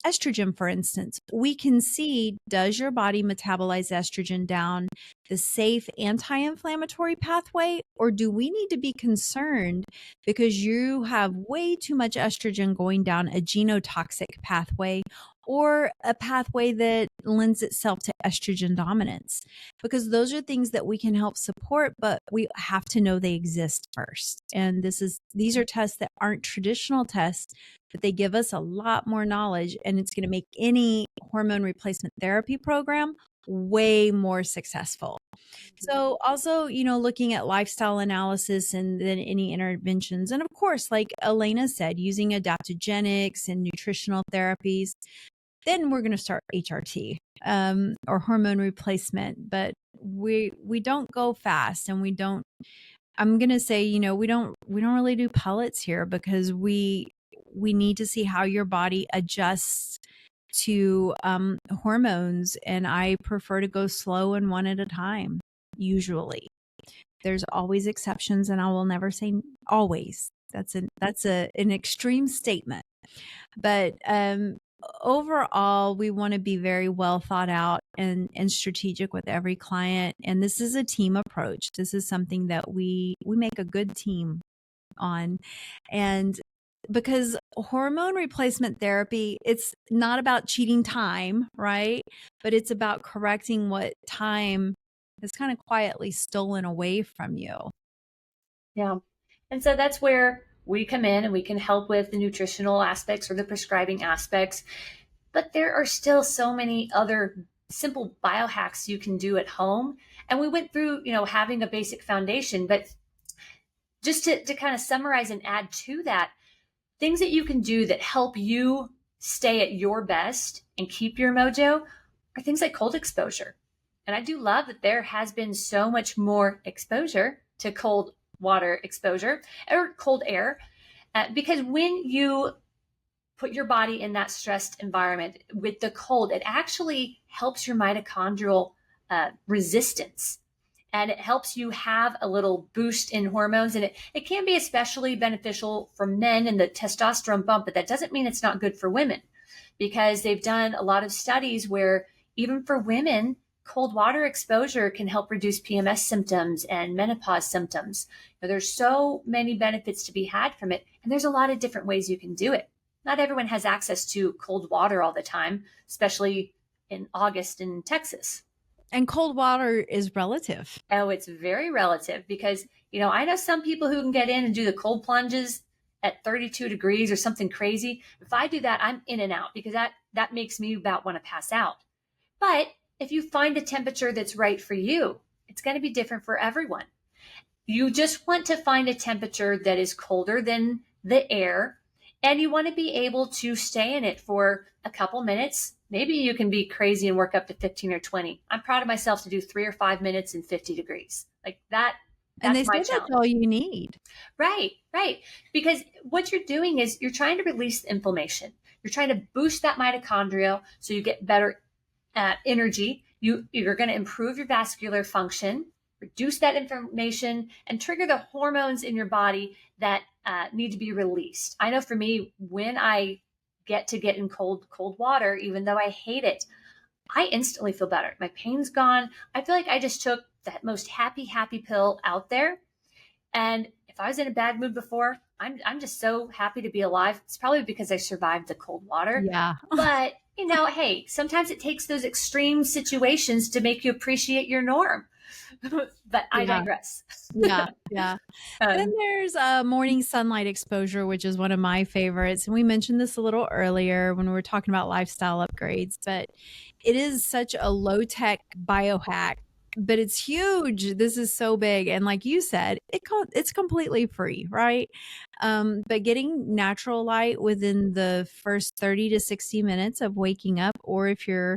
estrogen, for instance, we can see, does your body metabolize estrogen down the safe anti-inflammatory pathway, or do we need to be concerned because you have way too much estrogen going down a genotoxic pathway or a pathway that lends itself to estrogen dominance? Because those are things that we can help support, but we have to know they exist first. And these are tests that aren't traditional tests, but they give us a lot more knowledge, and it's going to make any hormone replacement therapy program way more successful. So also, looking at lifestyle analysis and then any interventions. And of course, like Elena said, using adaptogenics and nutritional therapies. Then we're going to start HRT or hormone replacement, but we don't go fast, and I'm going to say, we don't really do pellets here because we need to see how your body adjusts to hormones. And I prefer to go slow and one at a time, usually. There's always exceptions, and I will never say always. That's an extreme statement. But overall, we want to be very well thought out and strategic with every client. And this is a team approach. This is something that we make a good team on. And because hormone replacement therapy, it's not about cheating time, right? But it's about correcting what time is kind of quietly stolen away from you. Yeah. And so that's where we come in and we can help with the nutritional aspects or the prescribing aspects. But there are still so many other simple biohacks you can do at home. And we went through, having a basic foundation, but just to kind of summarize and add to that, things that you can do that help you stay at your best and keep your mojo are things like cold exposure. And I do love that there has been so much more exposure to cold water exposure or cold air, because when you put your body in that stressed environment with the cold, it actually helps your mitochondrial resistance. And it helps you have a little boost in hormones. And it can be especially beneficial for men and the testosterone bump, but that doesn't mean it's not good for women, because they've done a lot of studies where even for women, cold water exposure can help reduce PMS symptoms and menopause symptoms. There's so many benefits to be had from it. And there's a lot of different ways you can do it. Not everyone has access to cold water all the time, especially in August in Texas. And cold water is relative. Oh, it's very relative because, I know some people who can get in and do the cold plunges at 32 degrees or something crazy. If I do that, I'm in and out because that makes me about want to pass out. But if you find the temperature that's right for you, it's going to be different for everyone. You just want to find a temperature that is colder than the air, and you want to be able to stay in it for a couple minutes. Maybe you can be crazy and work up to 15 or 20. I'm proud of myself to do 3 or 5 minutes in 50 degrees. Like that. And they my say challenge. That's all you need. Right. Because what you're doing is you're trying to release the inflammation. You're trying to boost that mitochondrial so you get better energy. You're going to improve your vascular function, reduce that inflammation, and trigger the hormones in your body that need to be released. I know for me, when I get in cold water, even though I hate it, I instantly feel better. My pain's gone. I feel like I just took that most happy pill out there. And if I was in a bad mood before, I'm just so happy to be alive. It's probably because I survived the cold water. Yeah. But, hey, sometimes it takes those extreme situations to make you appreciate your norm. But I digress. Yeah. Then there's morning sunlight exposure, which is one of my favorites. And we mentioned this a little earlier when we were talking about lifestyle upgrades, but it is such a low-tech biohack, but it's huge. This is so big. And like you said, it's completely free, right? But getting natural light within the first 30 to 60 minutes of waking up, or if you're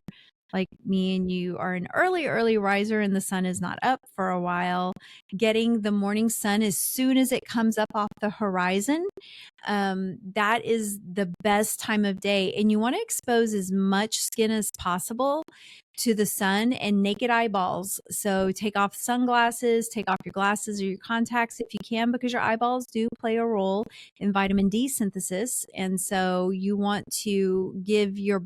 like me and you are an early riser and the sun is not up for a while, getting the morning sun as soon as it comes up off the horizon, that is the best time of day. And you want to expose as much skin as possible to the sun and naked eyeballs. So take off sunglasses, take off your glasses or your contacts if you can, because your eyeballs do play a role in vitamin D synthesis. And so you want to give your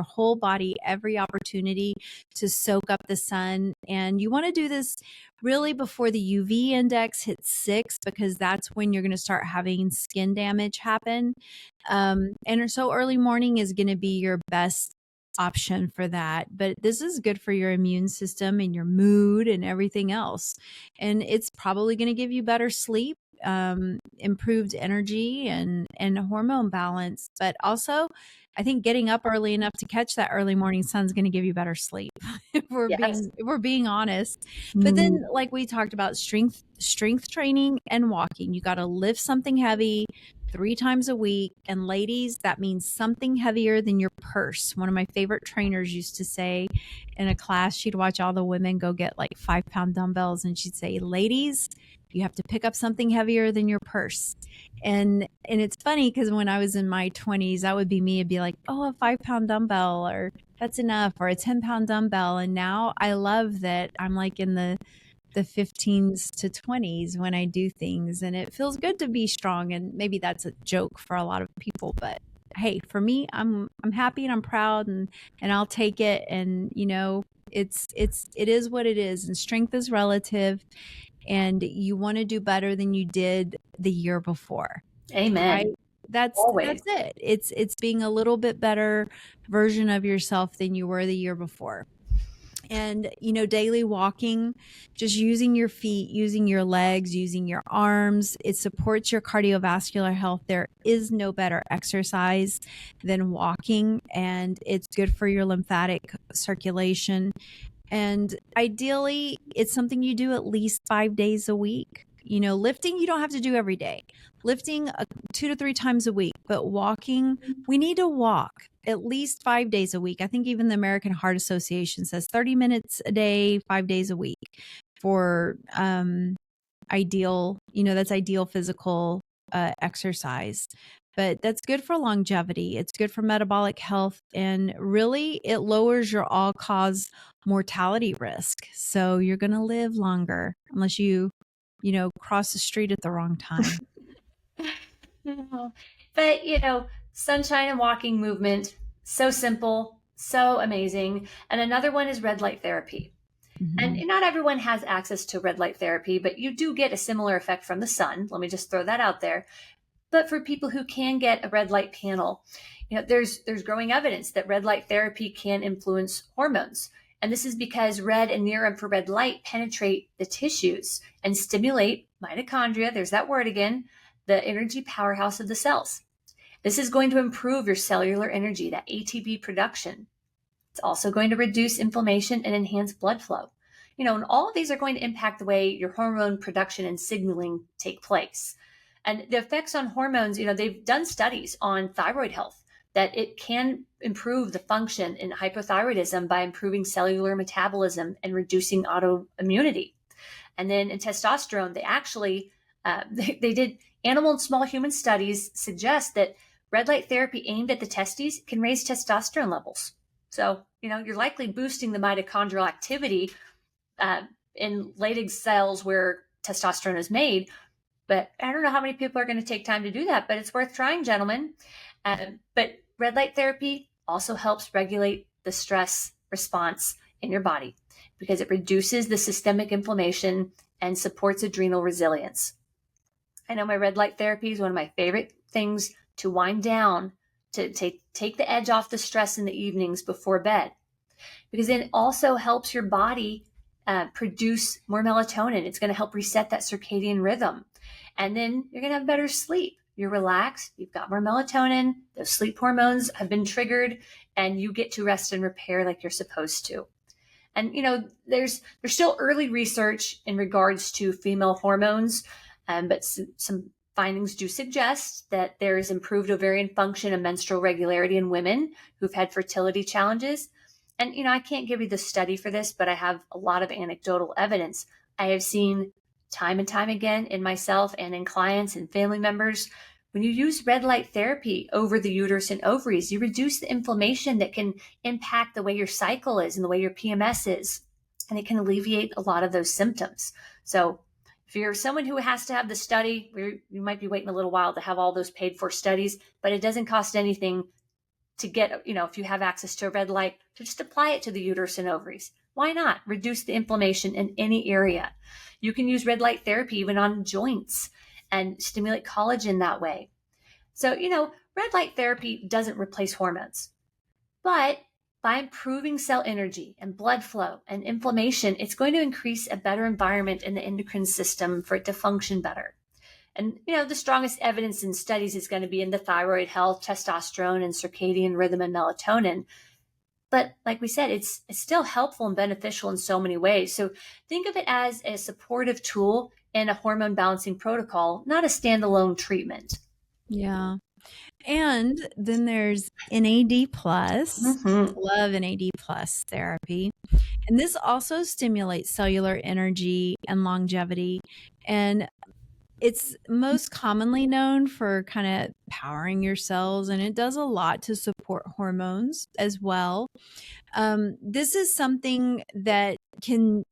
whole body every opportunity to soak up the sun. And you want to do this really before the UV index hits 6, because that's when you're going to start having skin damage happen. And so early morning is going to be your best option for that. But this is good for your immune system and your mood and everything else. And it's probably going to give you better sleep, improved energy and hormone balance. But also, I think getting up early enough to catch that early morning sun is going to give you better sleep if we're being honest. But then, like we talked about, strength training and walking. You got to lift something heavy 3 times a week. And ladies, that means something heavier than your purse. One of my favorite trainers used to say in a class, she'd watch all the women go get like 5-pound dumbbells, and she'd say, ladies, you have to pick up something heavier than your purse. And it's funny because when I was in my 20s, that would be me. It'd be like, oh, a 5-pound dumbbell, or that's enough, or a 10-pound dumbbell. And now I love that I'm like in the 15s to 20s when I do things, and it feels good to be strong. And maybe that's a joke for a lot of people, but hey, for me, I'm happy and I'm proud and I'll take it. And it is what it is. And strength is relative, and you want to do better than you did the year before. Amen. Right? That's Always. it. It's being a little bit better version of yourself than you were the year before. And, daily walking, just using your feet, using your legs, using your arms, it supports your cardiovascular health. There is no better exercise than walking, and it's good for your lymphatic circulation. And ideally, it's something you do at least 5 days a week. Lifting, you don't have to do every day. Lifting 2 to 3 times a week, but walking, we need to walk at least 5 days a week. I think even the American Heart Association says 30 minutes a day, 5 days a week for ideal, that's ideal physical exercise. But that's good for longevity. It's good for metabolic health. And really, it lowers your all-cause mortality risk. So you're going to live longer unless you cross the street at the wrong time. But, sunshine and walking movement, so simple, so amazing. And another one is red light therapy. Mm-hmm. And not everyone has access to red light therapy, but you do get a similar effect from the sun. Let me just throw that out there. But for people who can get a red light panel, there's growing evidence that red light therapy can influence hormones. And this is because red and near infrared light penetrate the tissues and stimulate mitochondria. There's that word again, the energy powerhouse of the cells. This is going to improve your cellular energy, that ATP production. It's also going to reduce inflammation and enhance blood flow. And all of these are going to impact the way your hormone production and signaling take place. And the effects on hormones, they've done studies on thyroid health, that it can improve the function in hypothyroidism by improving cellular metabolism and reducing autoimmunity. And then in testosterone, they actually, they did animal and small human studies suggest that red light therapy aimed at the testes can raise testosterone levels. So, you're likely boosting the mitochondrial activity in Leydig cells where testosterone is made. But I don't know how many people are going to take time to do that, but it's worth trying, gentlemen. But red light therapy also helps regulate the stress response in your body because it reduces the systemic inflammation and supports adrenal resilience. I know my red light therapy is one of my favorite things to wind down, to take the edge off the stress in the evenings before bed, because it also helps your body produce more melatonin. It's going to help reset that circadian rhythm. And then you're going to have better sleep. You're relaxed. You've got more melatonin. Those sleep hormones have been triggered, and you get to rest and repair like you're supposed to. And, there's still early research in regards to female hormones, but some findings do suggest that there is improved ovarian function and menstrual regularity in women who've had fertility challenges. And, I can't give you the study for this, but I have a lot of anecdotal evidence. I have seen time and time again in myself and in clients and family members, when you use red light therapy over the uterus and ovaries, you reduce the inflammation that can impact the way your cycle is and the way your PMS is, and it can alleviate a lot of those symptoms. So if you're someone who has to have the study, you might be waiting a little while to have all those paid for studies, but it doesn't cost anything to get, if you have access to a red light, to just apply it to the uterus and ovaries. Why not? Reduce the inflammation in any area. You can use red light therapy even on joints and stimulate collagen that way. So, red light therapy doesn't replace hormones, but by improving cell energy and blood flow and inflammation, it's going to increase a better environment in the endocrine system for it to function better. And, the strongest evidence in studies is going to be in the thyroid health, testosterone, and circadian rhythm and melatonin. But like we said, it's still helpful and beneficial in so many ways. So think of it as a supportive tool in a hormone balancing protocol, not a standalone treatment. Yeah. And then there's NAD plus. Mm-hmm. Love NAD plus therapy. And this also stimulates cellular energy and longevity. And it's most commonly known for kind of powering your cells, and it does a lot to support hormones as well. This is something that can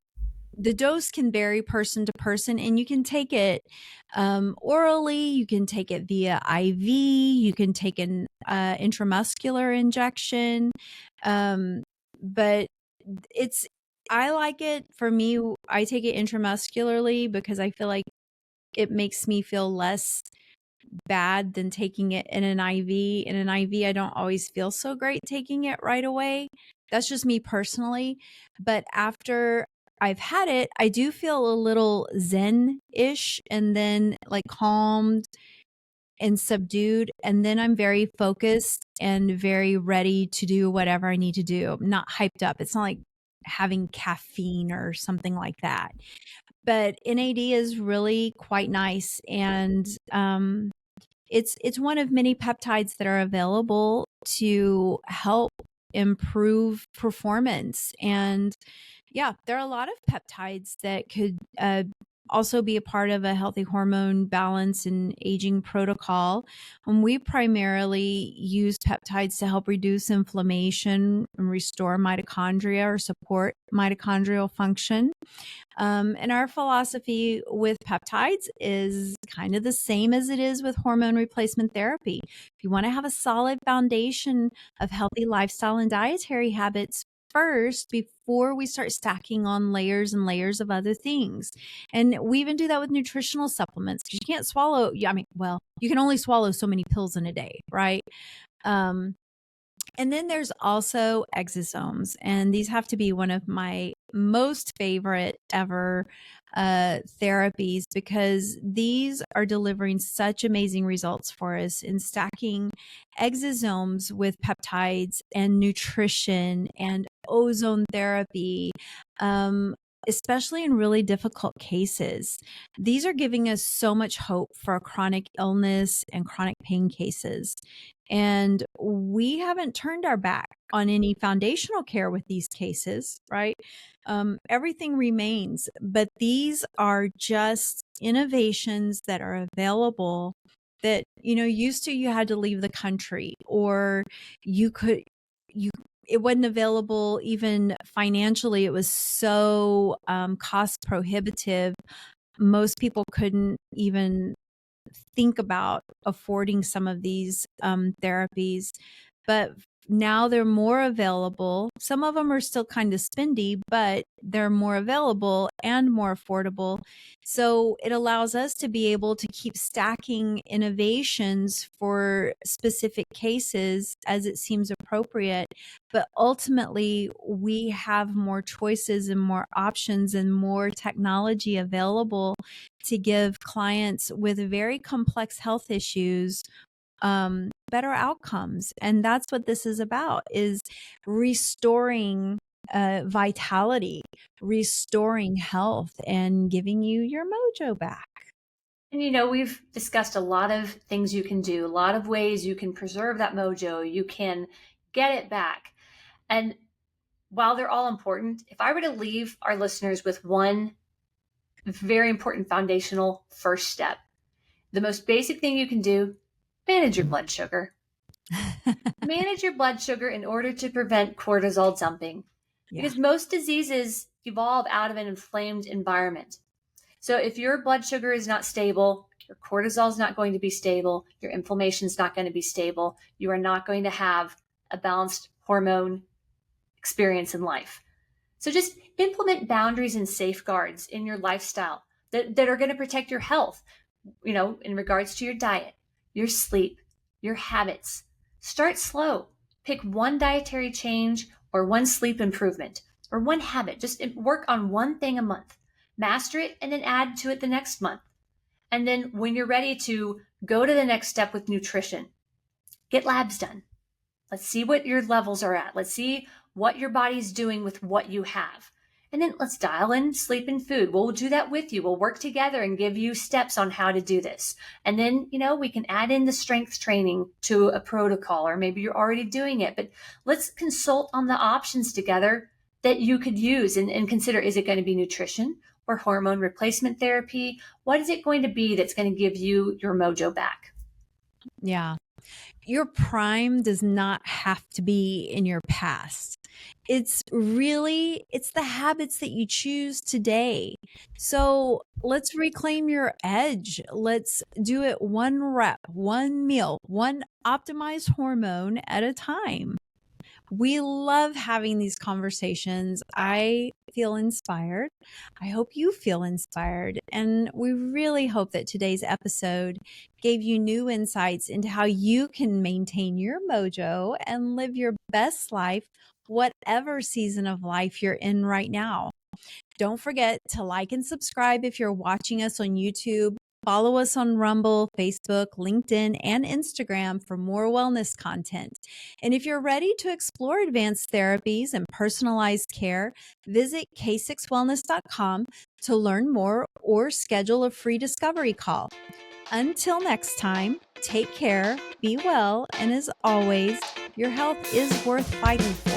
the dose can vary person to person, and you can take it orally, you can take it via IV, you can take an intramuscular injection. But I like it. For me, I take it intramuscularly because I feel like it makes me feel less bad than taking it in an IV. In an IV, I don't always feel so great taking it right away. That's just me personally. But after I've had it, I do feel a little zen-ish and then like calmed and subdued. And then I'm very focused and very ready to do whatever I need to do. I'm not hyped up. It's not like having caffeine or something like that. But NAD is really quite nice. And it's one of many peptides that are available to help improve performance. And yeah, there are a lot of peptides that could also be a part of a healthy hormone balance and aging protocol. And we primarily use peptides to help reduce inflammation and restore mitochondria or support mitochondrial function. And our philosophy with peptides is kind of the same as it is with hormone replacement therapy. If you want to have a solid foundation of healthy lifestyle and dietary habits first before we start stacking on layers and layers of other things. And we even do that with nutritional supplements because you can't swallow, you can only swallow so many pills in a day, right? And then there's also exosomes, and these have to be one of my most favorite ever therapies because these are delivering such amazing results for us in stacking exosomes with peptides and nutrition and ozone therapy. Especially in really difficult cases. These are giving us so much hope for chronic illness and chronic pain cases. And we haven't turned our back on any foundational care with these cases, right? Everything remains, but these are just innovations that are available that, used to you had to leave the country or it wasn't available even financially. It was so cost prohibitive. Most people couldn't even think about affording some of these therapies, but now they're more available. Some of them are still kind of spendy, but they're more available and more affordable. So it allows us to be able to keep stacking innovations for specific cases as it seems appropriate. But ultimately, we have more choices and more options and more technology available to give clients with very complex health issues better outcomes. And that's what this is about, is restoring vitality, restoring health, and giving you your mojo back. And we've discussed a lot of things you can do, a lot of ways you can preserve that mojo, you can get it back. And while they're all important, if I were to leave our listeners with one very important foundational first step, the most basic thing you can do, manage your blood sugar. Manage your blood sugar in order to prevent cortisol dumping. Yeah. Because most diseases evolve out of an inflamed environment. So if your blood sugar is not stable, your cortisol is not going to be stable, your inflammation is not going to be stable, you are not going to have a balanced hormone experience in life. So just implement boundaries and safeguards in your lifestyle that are going to protect your health, in regards to your diet, your sleep, your habits. Start slow. Pick one dietary change or one sleep improvement or one habit. Just work on one thing a month. Master it and then add to it the next month. And then when you're ready to go to the next step with nutrition, get labs done. Let's see what your levels are at. Let's see what your body's doing with what you have. And then let's dial in sleep and food. We'll do that with you. We'll work together and give you steps on how to do this. And then, we can add in the strength training to a protocol, or maybe you're already doing it, but let's consult on the options together that you could use and consider. Is it going to be nutrition or hormone replacement therapy? What is it going to be that's going to give you your mojo back? Yeah. Your prime does not have to be in your past. It's the habits that you choose today. So let's reclaim your edge. Let's do it one rep, one meal, one optimized hormone at a time. We love having these conversations. I feel inspired. I hope you feel inspired. And we really hope that today's episode gave you new insights into how you can maintain your mojo and live your best life, whatever season of life you're in right now. Don't forget to like and subscribe if you're watching us on YouTube. Follow us on Rumble, Facebook, LinkedIn, and Instagram for more wellness content. And if you're ready to explore advanced therapies and personalized care, visit k6wellness.com to learn more or schedule a free discovery call. Until next time, take care, be well, and as always, your health is worth fighting for.